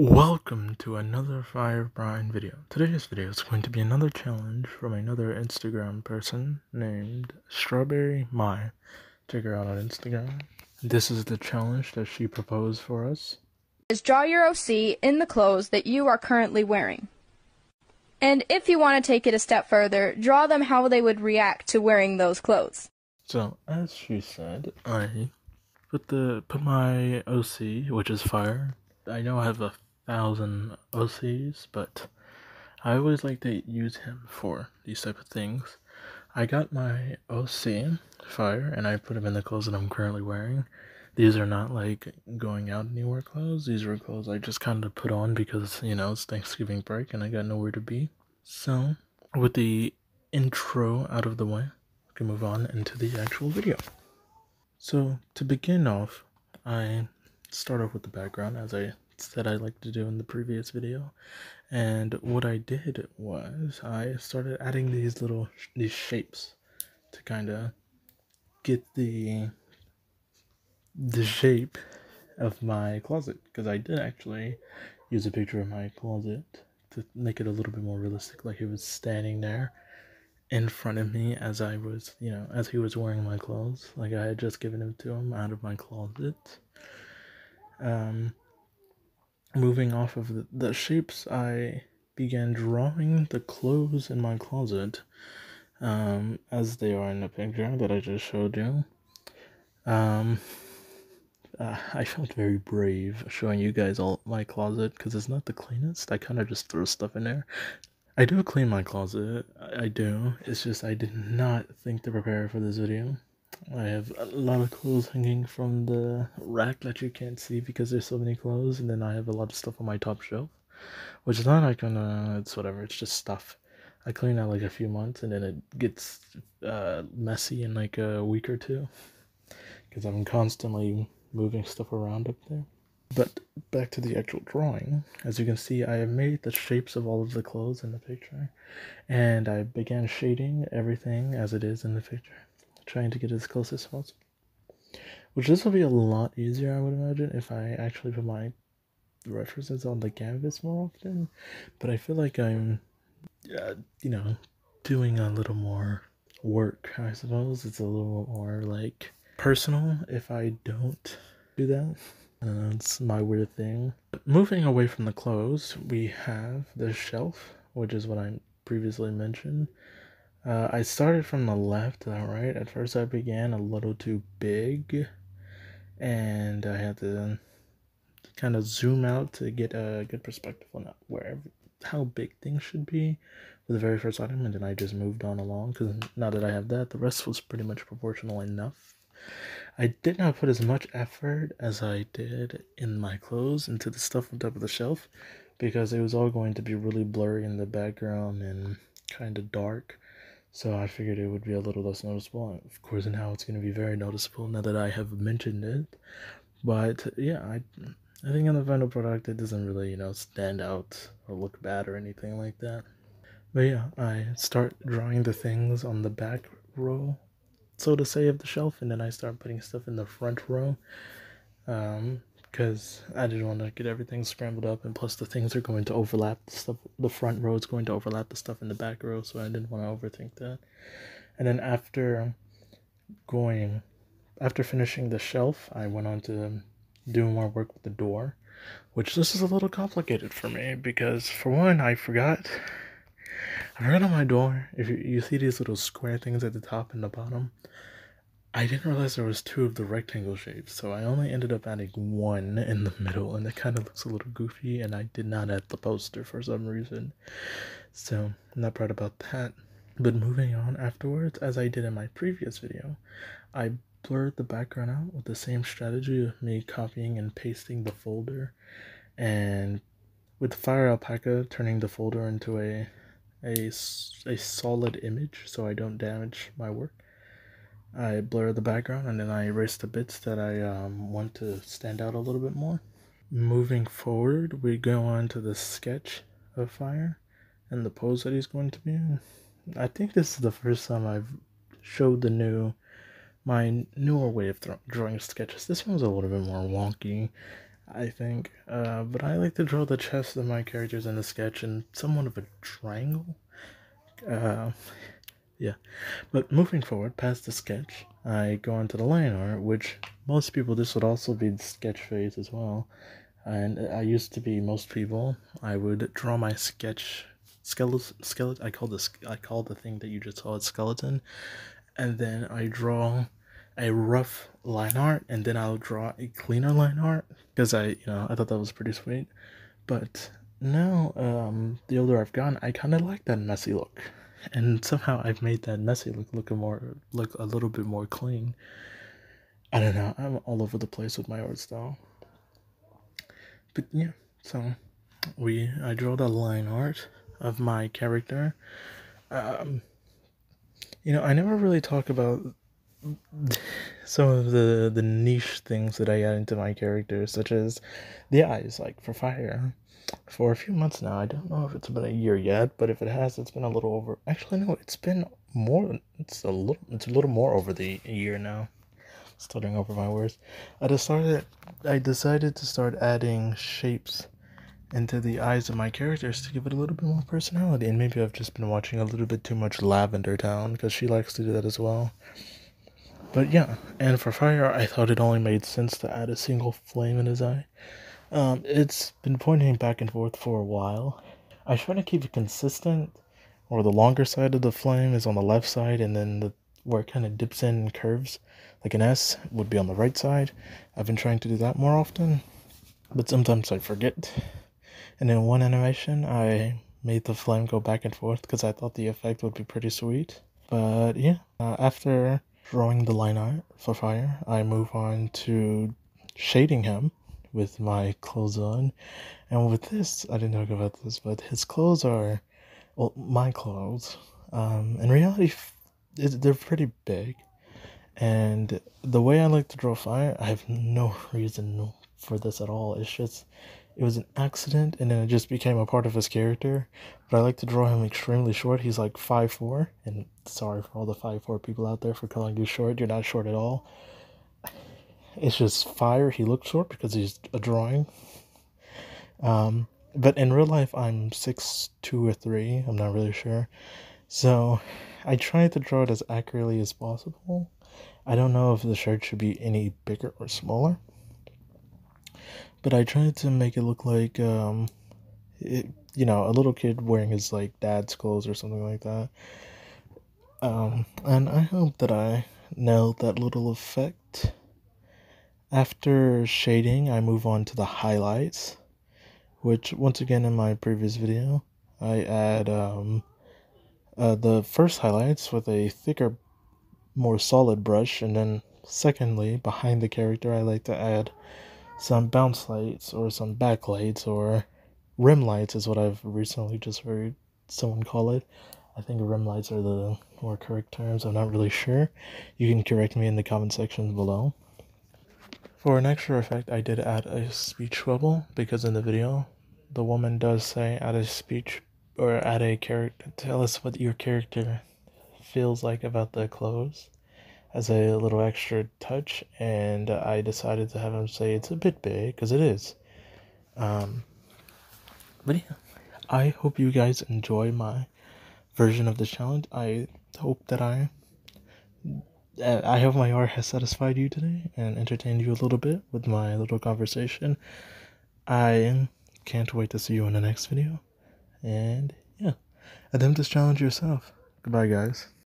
Welcome to another Fire Brine video. Today's video is going to be another challenge from another Instagram person named Strawberry Mai. Check her out on Instagram. This is the challenge that she proposed for us. Draw your OC in the clothes that you are currently wearing. And if you want to take it a step further, draw them how they would react to wearing those clothes. So, as she said, I put my OC, which is fire. I know I have 1,000 OCs, but I always like to use him for these type of things. I got my OC fire and I put him in the clothes that I'm currently wearing. These are not like going out anywhere clothes. These are clothes I just kind of put on because, you know, it's Thanksgiving break and I got nowhere to be. So, with the intro out of the way, we can move on into the actual video. So, to begin off, I start off with the background as I said I like to do in the previous video. And what I did was I started adding these shapes to kind of get the shape of my closet, because I did actually use a picture of my closet to make it a little bit more realistic, like he was standing there in front of me as I was, you know, as he was wearing my clothes, like I had just given it to him out of my closet. Moving off of the shapes, I began drawing the clothes in my closet as they are in the picture that I just showed you. I felt very brave showing you guys all my closet because it's not the cleanest. I kind of just throw stuff in there. I do clean my closet, I do. It's just I did not think to prepare for this video. I have a lot of clothes hanging from the rack that you can't see because there's so many clothes, and then I have a lot of stuff on my top shelf, which is not like it's whatever, it's just stuff. I clean out like a few months and then it gets messy in like a week or two because I'm constantly moving stuff around up there. But back to the actual drawing. As you can see, I have made the shapes of all of the clothes in the picture, and I began shading everything as it is in the picture, trying to get as close as possible. Which this will be a lot easier, I would imagine, if I actually put my references on the canvas more often. But I feel like I'm, you know, doing a little more work, I suppose. It's a little more, like, personal if I don't do that. It's my weird thing. But moving away from the clothes, we have the shelf, which is what I previously mentioned. I started from the left to the right. At first I began a little too big, and I had to kind of zoom out to get a good perspective on how big things should be for the very first item, and then I just moved on along, because now that I have that, the rest was pretty much proportional enough. I did not put as much effort as I did in my clothes into the stuff on top of the shelf, because it was all going to be really blurry in the background and kind of dark. So I figured it would be a little less noticeable. Of course, now it's going to be very noticeable now that I have mentioned it. But yeah, I think in the final product it doesn't really, you know, stand out or look bad or anything like that. But yeah, I start drawing the things on the back row, so to say, of the shelf, and then I start putting stuff in the front row. Because I didn't want to get everything scrambled up, and plus the things are going to overlap the stuff. The front row is going to overlap the stuff in the back row, so I didn't want to overthink that. And then after finishing the shelf, I went on to do more work with the door, which this is a little complicated for me because, for one, I forgot on my door. If you see these little square things at the top and the bottom, I didn't realize there was two of the rectangle shapes, so I only ended up adding one in the middle, and it kind of looks a little goofy, and I did not add the poster for some reason, so I'm not proud about that. But moving on afterwards, as I did in my previous video, I blurred the background out with the same strategy of me copying and pasting the folder, and with Fire Alpaca turning the folder into a solid image so I don't damage my work. I blur the background and then I erase the bits that I want to stand out a little bit more. Moving forward, we go on to the sketch of Fire and the pose that he's going to be in. I think this is the first time I've showed my newer way of drawing sketches. This one was a little bit more wonky. I think. But I like to draw the chest of my characters in the sketch in somewhat of a triangle. Uh, yeah. But moving forward, past the sketch, I go on to the line art, which most people, this would also be the sketch phase as well. And I used to be most people. I would draw my sketch skeleton. I call the thing that you just saw a skeleton, and then I draw a rough line art, and then I'll draw a cleaner line art because I thought that was pretty sweet. But now, the older I've gotten, I kind of like that messy look, and somehow I've made that messy look a little bit more clean. I don't know. I'm all over the place with my art style, but yeah. So I draw the line art of my character. Um, I never really talk about some of the niche things that I add into my characters, such as the eyes, like for fire. For a few months now, I don't know if it's been a year yet, but if it has, it's been a little over. Actually, no, it's been more. It's a little more over the year now. Stuttering over my words. I decided to start adding shapes into the eyes of my characters to give it a little bit more personality. And maybe I've just been watching a little bit too much Lavender Town because she likes to do that as well. But yeah, and for fire, I thought it only made sense to add a single flame in his eye. It's been pointing back and forth for a while. I try to keep it consistent, or the longer side of the flame is on the left side, and then where it kind of dips in and curves, like an S, would be on the right side. I've been trying to do that more often, but sometimes I forget. And in one animation, I made the flame go back and forth because I thought the effect would be pretty sweet. But yeah, after drawing the line art for fire, I move on to shading him with my clothes on. And with this, I didn't talk about this, but his clothes are, well, my clothes. In reality, they're pretty big. And the way I like to draw fire, I have no reason for this at all. It was an accident, and then it just became a part of his character. But I like to draw him extremely short. He's like 5'4", and sorry for all the 5'4" people out there for calling you short. You're not short at all. It's just fire. He looks short because he's a drawing. But in real life, I'm 6'2" or 3. I'm not really sure. So I try to draw it as accurately as possible. I don't know if the shirt should be any bigger or smaller, but I tried to make it look like a little kid wearing his like dad's clothes or something like that. And I hope that I nailed that little effect. After shading, I move on to the highlights, which once again in my previous video, I add the first highlights with a thicker, more solid brush, and then secondly, behind the character, I like to add some bounce lights or some backlights or rim lights is what I've recently just heard someone call it. I think rim lights are the more correct terms. I'm not really sure. You can correct me in the comment section below. For an extra effect, I did add a speech bubble because in the video, the woman does say add a speech or add a character. Tell us what your character feels like about the clothes as a little extra touch, and I decided to have him say it's a bit big because it is. But yeah, I hope you guys enjoy my version of the challenge. I hope that I hope my art has satisfied you today and entertained you a little bit with my little conversation. I can't wait to see you in the next video. And yeah, attempt this challenge yourself. Goodbye, guys.